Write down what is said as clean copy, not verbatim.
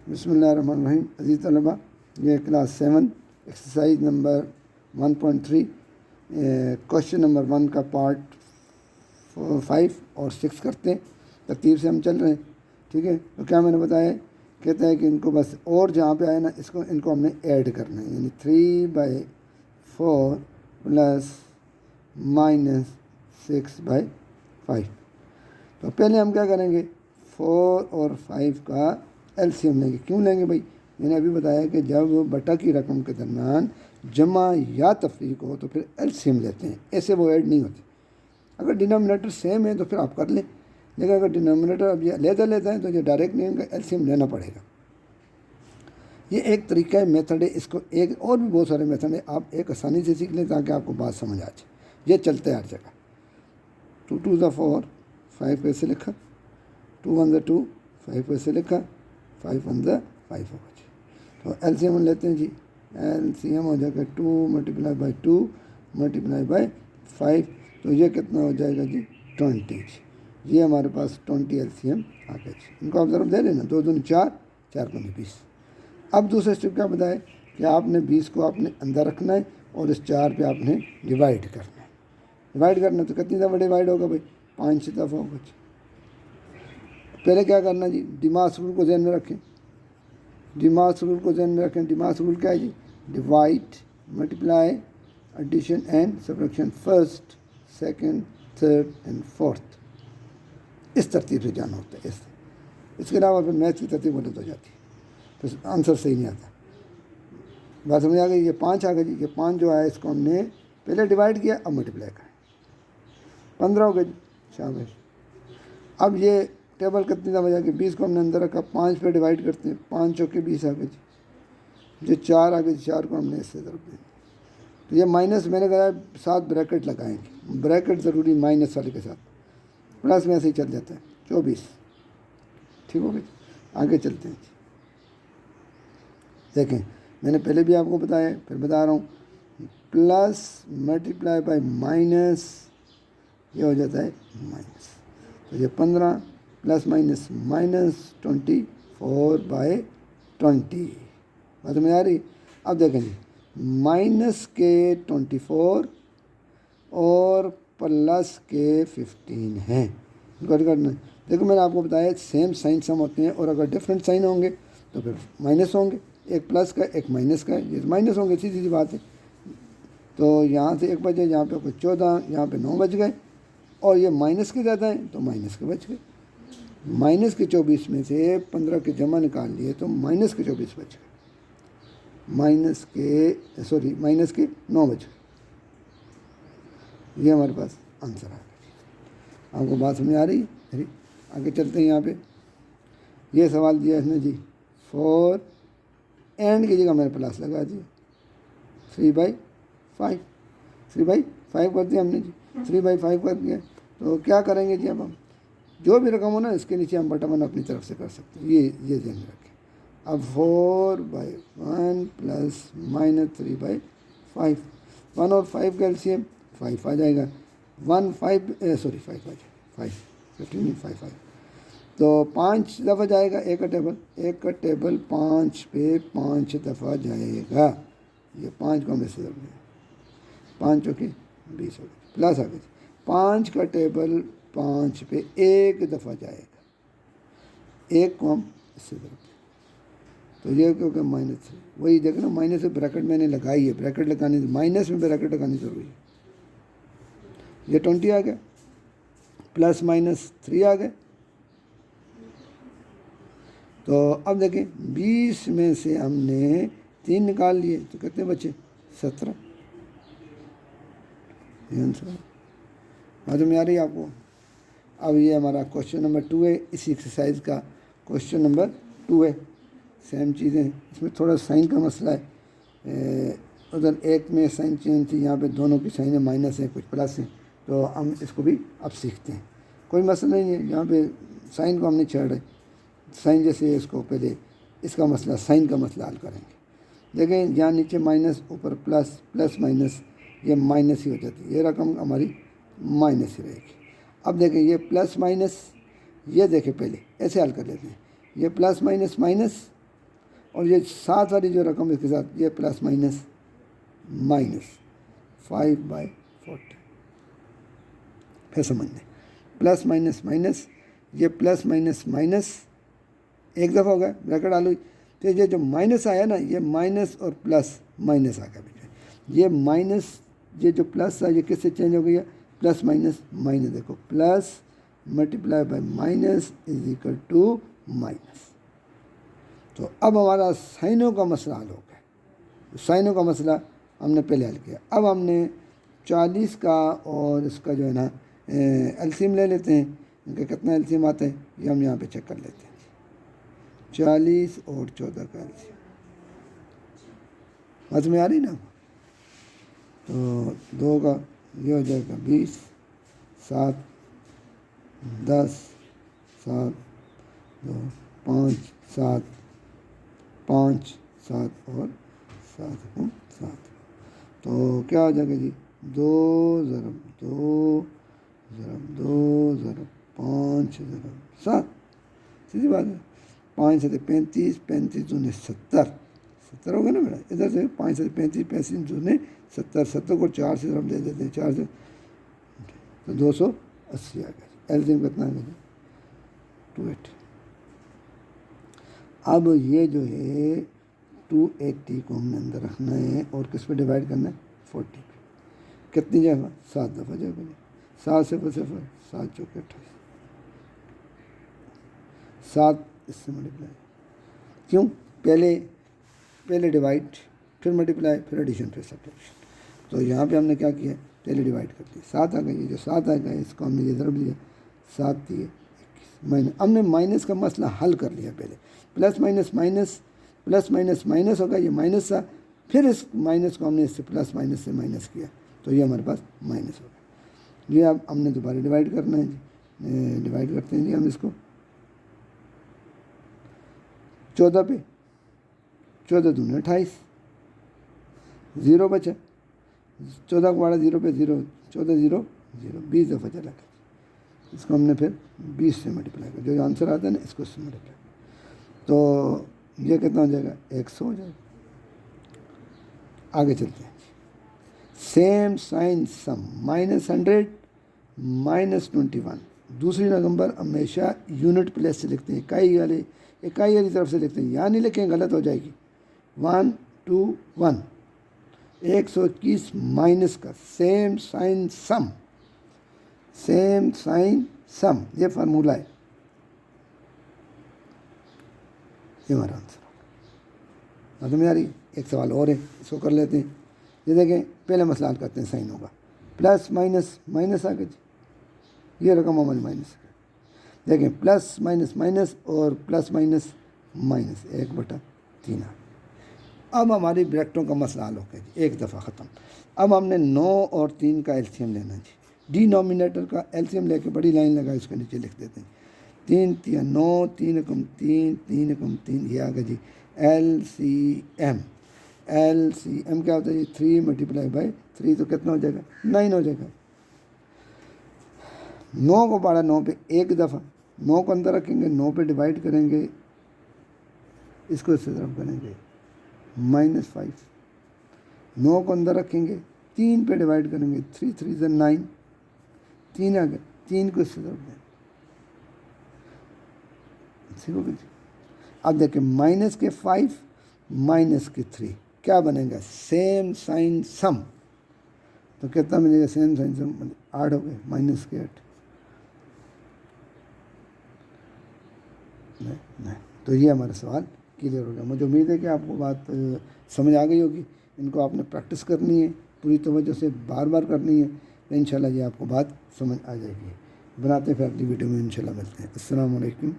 بسم اللہ الرحمن الرحیم. عزیز طلباء، یہ class 7 exercise number 1.3 question number 1 کا پارٹ 5 اور 6 کرتے ہیں. ترتیب سے ہم چل رہے ہیں، ٹھیک ہے. تو کیا میں نے بتایا، کہتا ہے کہ ان کو بس اور جہاں پہ آئے نا ان کو ہم نے ایڈ کرنا ہے، یعنی 3/4 پلس مائنس 6/5. تو پہلے ہم کیا کریں گے، 4 اور 5 کا ایل سی ایم لیں گے. کیوں لیں گے بھائی؟ میں نے ابھی بتایا کہ جب بٹا کی رقم کے درمیان جمع یا تفریق ہو تو پھر ایل سی ایم لیتے ہیں، ایسے وہ ایڈ نہیں ہوتے. اگر ڈینامینیٹر سیم ہے تو پھر آپ کر لیں، لیکن اگر ڈینامینیٹر اب یہ علیحدہ لیتا ہے تو یہ ڈائریکٹ نہیں، ان کا ایل سی ایم لینا پڑے گا. یہ ایک طریقہ ہے، میتھڈ ہے. اس کو ایک اور بھی بہت سارے میتھڈ ہیں، آپ ایک آسانی سے سیکھ لیں تاکہ آپ کو بات سمجھ آ جائے. یہ چلتا ہے ہر جگہ. 2 2 4 5 پیسے لکھا، 2 1 2 5 پیسے لکھا، 5 1 5 ہوگا جی. تو ایل سی ایم لیتے ہیں جی. ایل سی ایم ہو جائے گا 2 × 2 × 5. تو یہ کتنا ہو جائے گا جی؟ 20 جی. یہ ہمارے پاس 20 ایل سی ایم آ گیا جی. ان کو آپ ضرور دے لینا، 2 2 4 4 5 20. اب دوسرا اسٹیپ کیا بتائے کہ آپ نے 20 کو آپ نے اندر رکھنا ہے اور اس 4 پہ آپ نے ڈیوائڈ کرنا ہے. ڈیوائڈ کرنا تو کتنی دفعہ ڈیوائڈ ہوگا بھائی؟ 5 دفعہ ہوگا جی. پہلے کیا کرنا جی، ڈیماس رول کو ذہن میں رکھیں. ڈیماس رول کو ذہن میں رکھیں. ڈیماس رول کیا ہے جی؟ Divide, multiply, addition and subtraction, first, second, third and fourth. اس ترتیب سے جانا ہوتا ہے. اس کے علاوہ پھر میتھ کی ترتیب غلط ہو جاتی ہے، پھر آنسر صحیح نہیں آتا. بات سمجھ آ گئی؟ یہ 5 آ گیا جی. یہ 5 جو ہے اس کو ہم نے پہلے ڈیوائڈ کیا، اب ملٹیپلائی کریں. 15 ہو گیا جی. شاباش. اب یہ ٹیبل کتنی دفعہ جا کے 20 کو ہم نے اندر رکھا، 5 پہ ڈیوائڈ کرتے ہیں، 5 چوکے 20 آ گئے جی. جو 4 آ گئے، 4 کو ہم نے اس سے ضرب دیں. تو یہ مائنس میں نے کہا ساتھ بریکٹ لگائیں گے، بریکٹ ضروری مائنس والے کے ساتھ، پلس میں ایسے ہی چل جاتا ہے. 24. ٹھیک ہو گیا جی. آگے چلتے ہیں جی. دیکھیں، میں نے پہلے بھی آپ کو بتایا، پھر بتا رہا ہوں. پلس ملٹیپلائی بائی مائنس، یہ ہو جاتا ہے مائنس. تو یہ 15 پلس مائنس مائنس 24/20. بات میں آ رہی؟ اب دیکھیں جی، مائنس کے 24 اور پلس کے 15 ہیں. دیکھو میں نے آپ کو بتایا سیم سائن سم ہوتے ہیں، اور اگر ڈفرینٹ سائن ہوں گے تو پھر مائنس ہوں گے. ایک پلس کا ایک مائنس کا ہے، یہ مائنس ہوں گے، سیدھی سی بات ہے. تو یہاں سے 1 بچے، یہاں پہ کوئی 14، یہاں پہ 9 بچ گئے، اور یہ مائنس کے زیادہ ہیں تو مائنس کے بچ گئے. مائنس کے 24 میں سے 15 کے جمع نکال لیے تو مائنس کے 24 بچ گئے. مائنس کے 9 بچ گئے. یہ ہمارے پاس آنسر آ گیا. آپ کو بات سمجھ آ رہی ہے؟ آگے چلتے ہیں. یہاں پہ یہ سوال دیا اس نے جی، 4 اینڈ کی جگہ میں نے پلس لگا دیا، 3/5. 3/5 کر دیا ہم نے جی. 3/5 کر دیا. تو کیا کریں گے جی؟ اب ہم جو بھی رقم ہو نا، اس کے نیچے ہم بٹا 1 اپنی طرف سے کر سکتے ہیں. یہ ذہن میں رکھیں. اب 4/1 پلس مائنس 3/5. 1 اور 5 کا ایل سی ایم 5 آ جائے گا. 5 آ جائے 5. تو 5 دفعہ جائے گا ایک کا ٹیبل 5 پہ 5 دفعہ جائے گا. یہ 5 کو ہم ایسے ضرور دیں، 5 چوکے 20 ہو گئے، پلس آ گئے. 5 کا ٹیبل 5 پہ ایک دفعہ جائے گا، 1 کو ہم اس سے ضرور دیں. تو یہ کیونکہ مائنس ہے، وہی دیکھیں نا، مائنس سے بریکٹ میں نے لگائی ہے، بریکٹ لگانی، مائنس میں بریکٹ لگانی ضروری ہے. یہ 20 آ گیا، پلس مائنس 3 آ گئے. تو اب دیکھیں 20 میں سے ہم نے 3 نکال لیے تو کتنے بچے؟ 17. یہ آنسر بات میں آ رہی ہے آپ کو؟ اب یہ ہمارا کوشچن نمبر 2 ہے. اسی ایکسرسائز کا کوشچن نمبر 2 ہے. سیم چیزیں ہیں، اس میں تھوڑا سائن کا مسئلہ ہے. ادھر ایک میں سائن چینج تھی، یہاں پہ دونوں کی سائن مائنس ہیں، کچھ پلس ہیں. تو ہم اس کو بھی اب سیکھتے ہیں. کوئی مسئلہ نہیں ہے، یہاں پہ سائن کو ہم نہیں چھیڑ رہے. سائن جیسے اس کو پہلے اس کا مسئلہ، سائن کا مسئلہ حل کریں گے. دیکھیں یہاں نیچے مائنس، اوپر پلس، پلس مائنس یہ مائنس ہی ہو جاتی ہے. یہ رقم ہماری مائنس ہی رہے گی. اب دیکھیں یہ پلس مائنس، یہ دیکھیں پہلے ایسے حل کر لیتے ہیں. یہ پلس مائنس مائنس اور یہ ساتھ والی جو رقم اس کے ساتھ یہ پلس مائنس مائنس 5/40. پھر سمجھ لیں پلس مائنس مائنس یہ پلس مائنس مائنس ایک دفعہ ہو گیا بریکٹ ڈالو. تو یہ جو مائنس آیا نا یہ مائنس اور پلس مائنس آ گیا بیچ میں. یہ مائنس یہ جو پلس تھا یہ کس سے چینج ہو گیا پلس مائنس مائنس. دیکھو plus multiply by minus is equal to minus. تو اب ہمارا سائنوں کا مسئلہ حل ہو گیا. سائنوں کا مسئلہ ہم نے پہلے حل کیا. اب ہم نے 40 کا اور اس کا جو ہے نا ایلسیم لے لیتے ہیں. ان کا کتنا ایلسیم آتا ہے یہ ہم یہاں پہ چیک کر لیتے ہیں. 40 اور 14 کا ایلسیم مجھ میں آ رہی نا. تو 2 کا یہ ہو جائے گا 20 7 10 7 2 5 7 5 7 اور 7 7. تو کیا ہو جائے گا جی 2 ضرب 2 ضرب 2 ضرب 5 ضرب 7. سیدھی بات ہے. 5 سے 35 35 دونے 70 70 ہوگا نا میرا. ادھر سے 5 سے 35 35 دونے 70 70 کو 4 سے ضرب دے دیتے ہیں 4 سے تو 280 آ گیا. ایلسیم کتنا آ گیا 280. اب یہ جو ہے 280 کو ہم نے اندر رکھنا ہے اور کس پہ ڈیوائڈ کرنا ہے 40 پہ. کتنی جگہ 7 دفعہ جگہ 7 سے 7 چوکے 28 7 اس سے ملٹیپلائی. کیوں پہلے ڈیوائڈ پھر ملٹیپلائی پھر ایڈیشن پھر سبٹریکشن. تو یہاں پہ ہم نے کیا کیا پہلے ڈیوائڈ کر دیا 7 آ گئی. جو 7 آ گیا اس کو ہم نے یہ ضرب لیا 7 دیے 21. ہم نے مائنس کا مسئلہ حل کر لیا. پہلے plus minus minus plus minus minus ہوگا یہ مائنس تھا پھر اس مائنس کو ہم نے اس سے پلس مائنس سے مائنس کیا تو یہ ہمارے پاس مائنس ہوگا. یہ اب ہم نے دوبارہ ڈیوائڈ کرنا ہے جی. ڈیوائڈ کرتے ہیں جی ہم اس کو 14 پہ 14 دونے 28 0 بچا 14 کو بڑھا 0 پہ 0 14 0 0 20 دفعہ چلا گیا. اس کو ہم نے پھر 20 سے ملٹیپلائی کر جو آنسر آتا ہے نا اس کو اس سے ملٹیپلائی تو یہ کتنا ہو جائے گا 100 ہو جائے گا. آگے چلتے ہیں. سیم سائن سم -100 -21. دوسری نمبر ہمیشہ یونٹ پلیس سے لکھتے ہیں اکائی والی طرف سے لکھتے ہیں. یہاں نہیں لکھیں غلط ہو جائے گی. 1 2 1 121 مائنس کا سیم سائن سم یہ فارمولہ ہے. یہ ہمارا آنسر ہوگا. تمہیں آ رہی ایک سوال اور ہے اس کو کر لیتے ہیں. یہ دیکھیں پہلے مسئلہ حل کرتے ہیں. سائن ہوگا پلس مائنس مائنس آ گیا جی. یہ رقم ہماری مائنس ہے. دیکھیں پلس مائنس مائنس اور پلس مائنس مائنس 1/3 آ. اب ہماری بریکٹوں کا مسئلہ حل ہو گیا جی. ایک دفعہ ختم. اب ہم نے 9 اور 3 کا ایلسیم لینا جی. ڈی نومینیٹر کا ایلسیم لے کے بڑی لائن لگا اس کے نیچے لکھ دیتے ہیں. 3 3 9 3 × 3 3 × 3 یہ آ گیا جی. ایل سی ایم کیا ہوتا ہے جی 3 × 3 تو کتنا ہو جائے گا 9 ہو جائے گا. 9 کو پڑھا 9 پہ ایک دفعہ 9 کو اندر رکھیں گے 9 پہ ڈیوائڈ کریں گے اس کو اس سے ضرب کریں گے -5. 9 کو اندر رکھیں گے 3 پہ ڈیوائڈ کریں گے 3 3 9 3 آ گیا 3 کو اس سے ضرب دیں. اب دیکھیں مائنس کے 5 مائنس کے 3 کیا بنے گا سیم سائن سم. تو کتنا ملے گا سیم سائن سم 8 ہو گئے مائنس کے 8 نہیں. تو یہ ہمارا سوال کلیئر ہو گیا. مجھے امید ہے کہ آپ کو بات سمجھ آ گئی ہوگی. ان کو آپ نے پریکٹس کرنی ہے پوری توجہ سے بار بار کرنی ہے. انشاءاللہ یہ آپ کو بات سمجھ آ جائے گی. بناتے ہیں پھر اگلی ویڈیو میں انشاءاللہ ملتے ہیں. السلام علیکم.